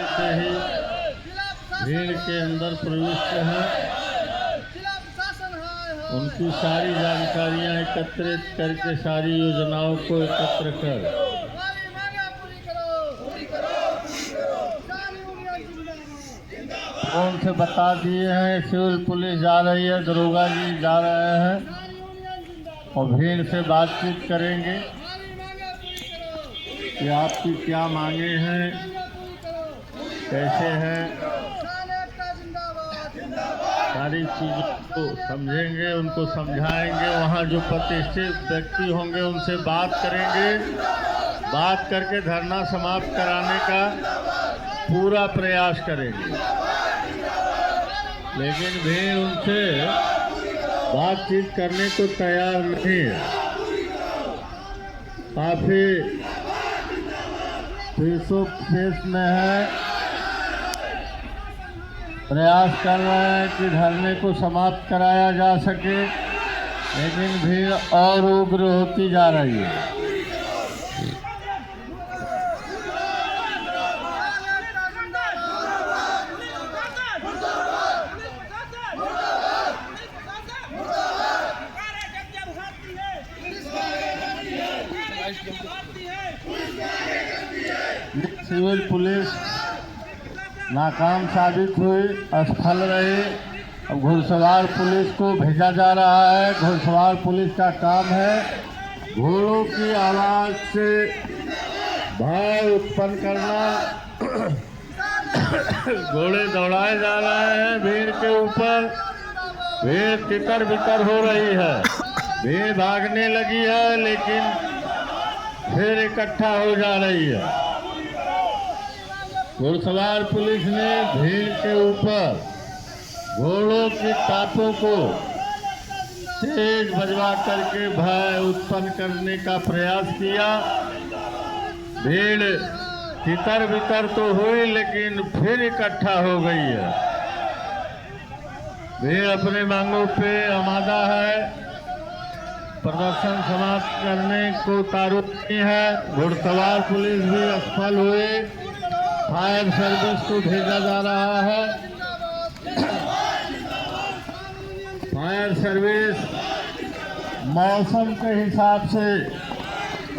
से ही भीड़ के अंदर प्रविष्ट हैं। उनकी सारी जानकारियां एकत्रित करके सारी योजनाओं को एकत्र कर फोन से बता दिए हैं। सिविल पुलिस जा रही है, दरोगा जी जा रहे हैं और भीड़ से बातचीत करेंगे कि आपकी क्या मांगे हैं, कैसे हैं, सारी चीज़ों को समझेंगे, उनको समझाएंगे। वहाँ जो प्रतिष्ठित व्यक्ति होंगे उनसे बात करेंगे, बात करके धरना समाप्त कराने का पूरा प्रयास करेंगे। लेकिन भीड़ उनसे बातचीत करने को तैयार नहीं है। काफ़ी फेस में है, प्रयास कर रहे हैं कि धरने को समाप्त कराया जा सके, लेकिन भीड़ और उग्र होती जा रही है। सिविल पुलिस नाकाम साबित हुई, असफल रही। अब घुड़सवार पुलिस को भेजा जा रहा है। घुड़सवार पुलिस का काम है घोड़ों की आवाज़ से भय उत्पन्न करना। घोड़े दौड़ाए जा रहे हैं भीड़ के ऊपर। भीड़ तितर बितर हो रही है, भीड़ भागने लगी है, लेकिन फिर इकट्ठा हो जा रही है। घुड़सवार पुलिस ने भीड़ के ऊपर घोड़ों की टापों को तेज बजवा करके भय उत्पन्न करने का प्रयास किया। भीड़ तितर बितर तो हुई, लेकिन फिर इकट्ठा हो गई है। भीड़ अपने मांगों पे आमादा है, प्रदर्शन समाप्त करने को तारुण्य है। घुड़सवार पुलिस भी असफल हुई, फायर सर्विस को भेजा जा रहा है। फायर सर्विस मौसम के हिसाब से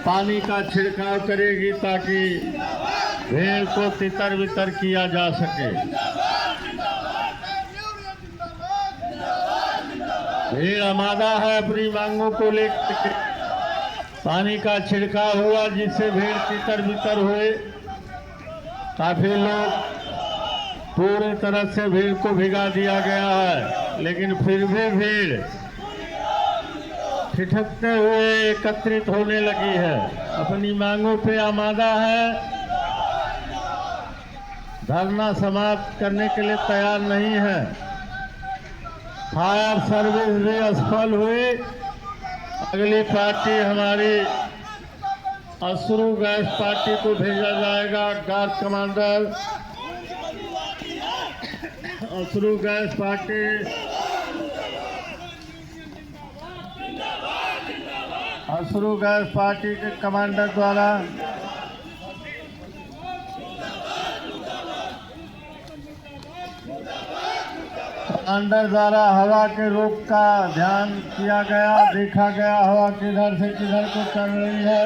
पानी का छिड़काव करेगी ताकि भीड़ को तितर बितर किया जा सके। भीड़ आमादा है अपनी मांगों को लेकर। पानी का छिड़काव हुआ जिससे भीड़ तितर बितर हुए। काफी लोग पूरी तरह से भीड़ को भिगा दिया गया है, लेकिन फिर भी भीड़ ठिठकते हुए एकत्रित होने लगी है, अपनी मांगों पे आमादा है, धरना समाप्त करने के लिए तैयार नहीं है। फायर सर्विस भी असफल हुई। अगली पार्टी हमारी अश्रु गैस पार्टी को भेजा जाएगा। गार्ड कमांडर अश्रु गैस पार्टी के कमांडर द्वारा हवा के रुख का ध्यान किया गया, देखा गया हवा किधर से किधर को चल रही है।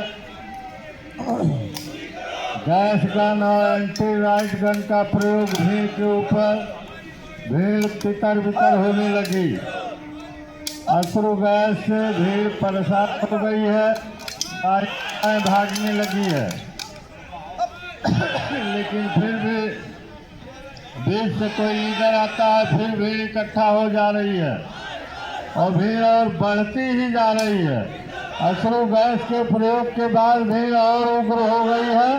गैस गन और एंटी राइट गन का प्रयोग भीड़ के ऊपर, भीड़ तितर बितर होने लगी। अश्रु गैस से भीड़ परेशान हो गई है, गाड़ियाँ भागने लगी है। लेकिन फिर भी बीच से कोई लीडर आता है, फिर भीड़ इकट्ठा हो जा रही है और भीड़ और बढ़ती ही जा रही है। अश्रु गैस के प्रयोग के बाद भीड़ और उग्र हो गई है।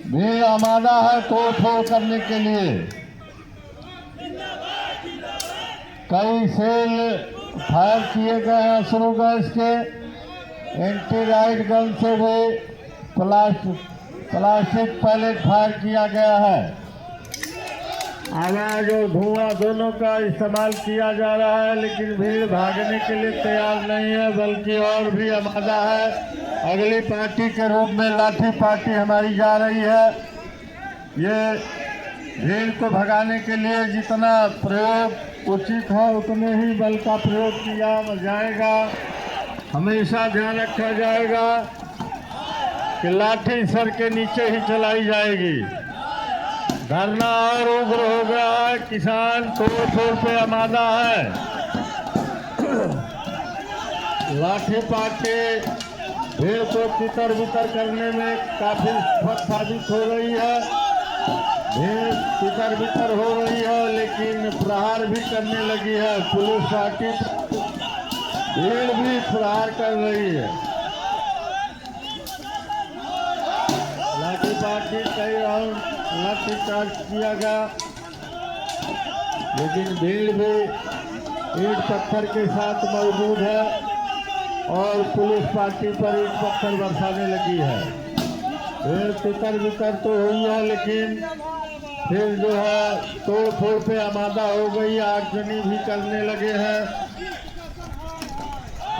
भीड़ आमादा है तोड़ फोड़ करने के लिए। कई सेल फायर किए गए हैं अश्रु गैस के, एंटी राइट गन से भी प्लास्टिक पैलेट फायर किया गया है। आवाज और धुआं दोनों का इस्तेमाल किया जा रहा है, लेकिन भीड़ भागने के लिए तैयार नहीं है, बल्कि और भी आमादा है। अगली पार्टी के रूप में लाठी पार्टी हमारी जा रही है। ये भीड़ को भगाने के लिए जितना प्रयोग उचित है उतने ही बल का प्रयोग किया जाएगा। हमेशा ध्यान रखा जाएगा कि लाठी सर के नीचे ही चलाई जाएगी। धरना और उग्र हो गया है, किसान तोड़ फोड़ पे आमादा है। लाठी पाट के भीड़ को तितर बितर करने में काफी सफल साबित हो रही है। भीड़ तितर बितर हो रही है, लेकिन प्रहार भी करने लगी है। पुलिस पार्टी भीड़ भी प्रहार कर रही है। लाठी पार्टी कई राउंड लाठी चार्ज किया गया, लेकिन भीड़ भी ईंट पत्थर के साथ मौजूद है और पुलिस पार्टी पर ईंट पत्थर बरसाने लगी है। भीड़ तितर बितर तो हुई है, लेकिन फिर जो है तोड़ फोड़ पे आमादा हो गई। आगजनी भी करने लगे हैं,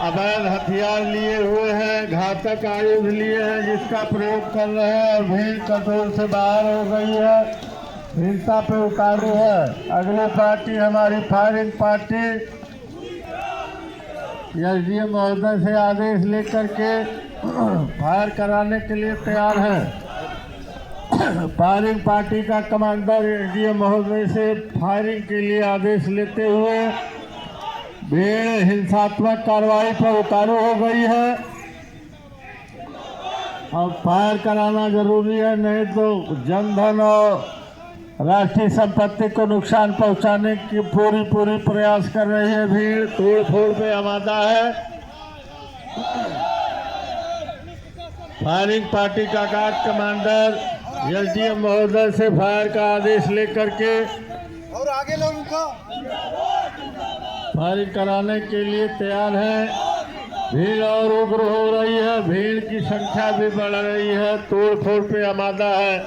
अवैध हथियार लिए हुए हैं, घातक आयुध लिए हैं जिसका प्रयोग कर रहे हैं। और भीड़ कंट्रोल से बाहर हो गई है, हिंसा पे उतारू है। अगली पार्टी हमारी फायरिंग पार्टी एसडीएम महोदय से आदेश लेकर के फायर कराने के लिए तैयार है। फायरिंग पार्टी का कमांडर एसडीएम महोदय से फायरिंग के लिए आदेश लेते हुए भीड़ हिंसात्मक कार्रवाई पर उतारू हो गई है। अब फायर कराना जरूरी है, नहीं तो जनधन और राष्ट्रीय संपत्ति को नुकसान पहुंचाने की पूरी प्रयास कर रही है। भीड़ तोड़ फोड़ पे आमादा है। फायरिंग पार्टी का गार्ड कमांडर एसडीएम महोदय से फायर का आदेश लेकर के और आगे लोग उनको फायरिंग कराने के लिए तैयार है। भीड़ और उग्र हो रही है, भीड़ की संख्या भी बढ़ रही है, तोड़ फोड़ पे आमादा है।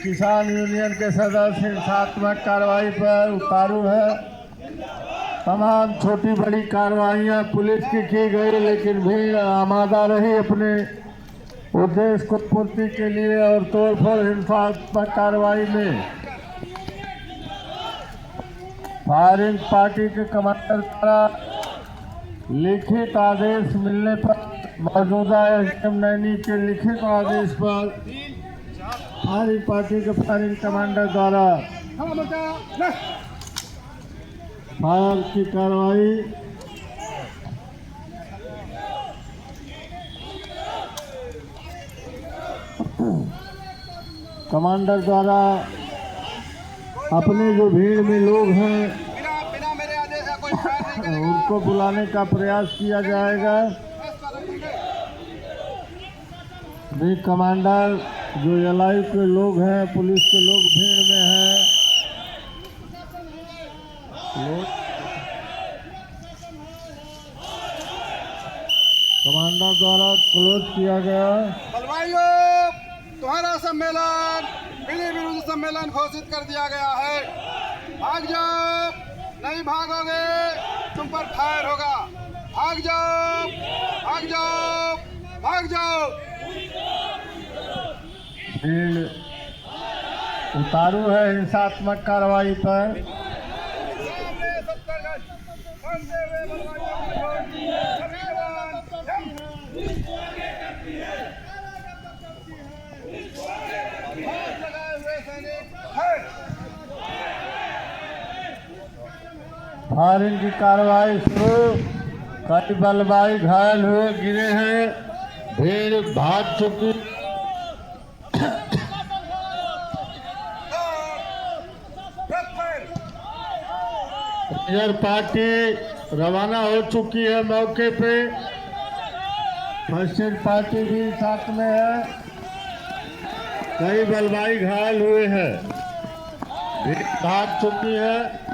किसान यूनियन के सदस्य हिंसात्मक कार्रवाई पर उतारू है। तमाम छोटी बड़ी कार्रवाइयां पुलिस की गई, लेकिन भीड़ आमादा रही अपने उद्देश्य को पूर्ति के लिए और तोड़ फोड़ हिंसात्मक कार्रवाई में। फायरिंग पार्टी के कमांडर द्वारा लिखित आदेश मिलने पर मौजूदा एसडीएम नैनी के लिखित आदेश पर फायरिंग पार्टी के फायरिंग कमांडर द्वारा फायर की कार्रवाई कमांडर द्वारा अपने जो भीड़ में लोग हैं बिना मेरे आदेश का कोई फायर नहीं करेगा। उनको बुलाने का प्रयास किया जाएगा। भी कमांडर जो एलआई के लोग हैं, पुलिस के लोग भीड़ में हैं, कमांडर द्वारा क्लोज किया गया। बलवाइयों, तुम्हारा सम्मेलन पीढ़ी विरुद्ध सम्मेलन घोषित कर दिया गया है। भाग जाओ, नहीं भागोगे तुम पर फायर होगा। भाग जाओ, भाग जाओ, भाग जाओ। भीड़ उतारू है हिंसात्मक कार्रवाई पर। फायरिंग की कार्रवाई शुरू। कई बलवाई घायल हुए गिरे हैं, भीड़ भाग चुकी। रेंजर पार्टी रवाना हो चुकी है मौके पे। फर्स्ट एड पार्टी भी साथ में है। कई बलवाई घायल हुए हैं, भीड़ भाग चुकी है।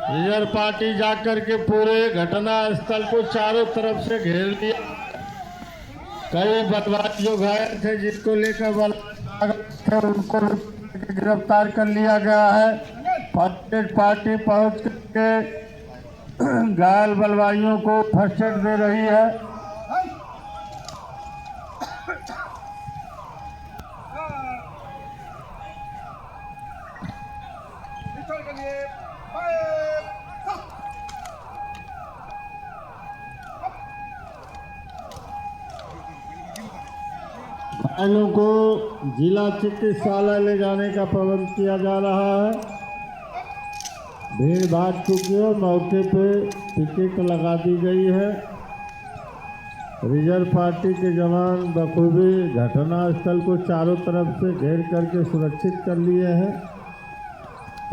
रिजर्व पार्टी जाकर के पूरे घटना स्थल को चारों तरफ से घेर लिया। कई बलवाई जो घायल थे जिसको लेकर उनको गिरफ्तार कर लिया गया है। फर्स्ट एड पार्टी पहुंच करके घायल बलवाइयों को फर्स्ट एड दे रही है। चलिए फायर घायलों को जिला चिकित्सालय ले जाने का प्रबंध किया जा रहा है। भीड़ भाग चुकी है, मौके पे टिकट लगा दी गई है। रिजर्व पार्टी के जवान बखूबी घटनास्थल को चारों तरफ से घेर करके सुरक्षित कर लिए हैं।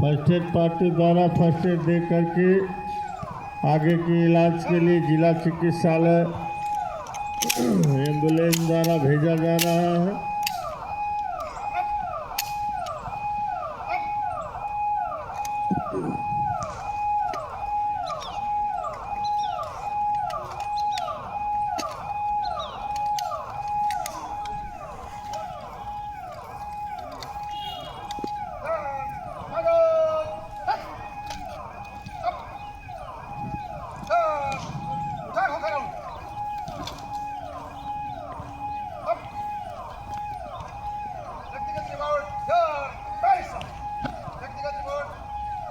फर्स्ट एड पार्टी द्वारा फर्स्ट एड दे करके आगे के इलाज के लिए जिला चिकित्सालय एम्बुलेंस द्वारा भेजा जा रहा है।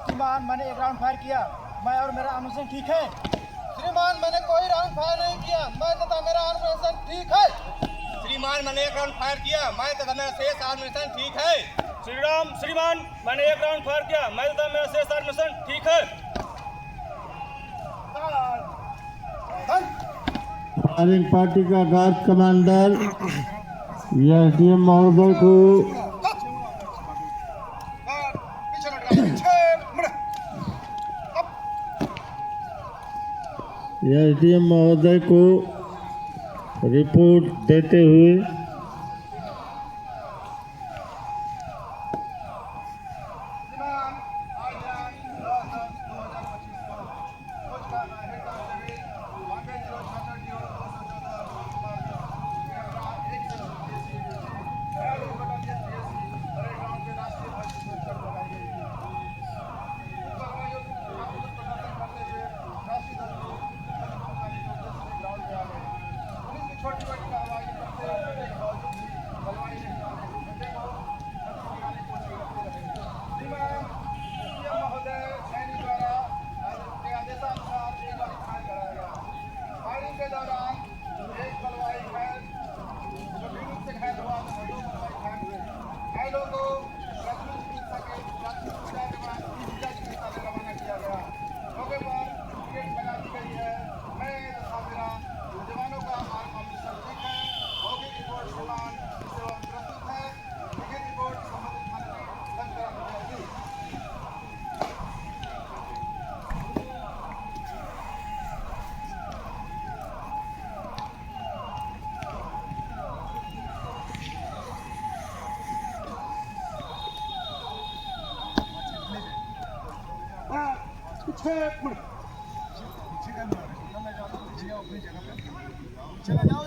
श्रीमान, मैंने एक राउंड फायर किया, मैं और मेरा आर्मेशन ठीक है। श्रीमान, मैंने कोई राउंड फायर नहीं किया, मैं तथा मेरा आर्मेशन ठीक है। श्रीमान, मैंने एक राउंड फायर किया, मैं तथा मेरा शेष आर्मेशन ठीक है। श्रीमान, मैंने एक राउंड फायर किया, मैं तथा मेरा शेष आर्मेशन ठीक है। फायरिंग पार्टी का गार्ड कमांडर एसडीएम महोदय को पीछे लट गया, पीछे मुड़ एसडीएम महोदय को रिपोर्ट देते हुए श्रीमान आज 10/10/2025 को खोज का हेड कांस्टेबल वांटेड फायरिंग के दौरान एक बलवाई घायल गंभीर रूप से घायल हुआ तो दो बलवाई घायल हुए। घायलों को प्राथमिक चिकित्सा के बाद जिला चिकित्सालय रवाना किया गया। मौके पर टिकट लगा दी गई है। मैं तथा मेरा जवानों का आर्मेशन ठीक है। मौके की रिपोर्ट श्रीमान सेवा प्रस्तुत है। लिखित रिपोर्ट संबंधित थाने में दर्ज करा दी जाएगी।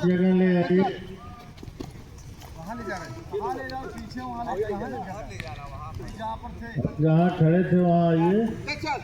जगह ले आइए। कहाँ ले जा रहे हैं? कहाँ ले जाओ? पीछे वहाँ ले कहाँ ले जा रहे हैं? जहाँ पर थे। जहाँ खड़े थे वहाँ आइए। चल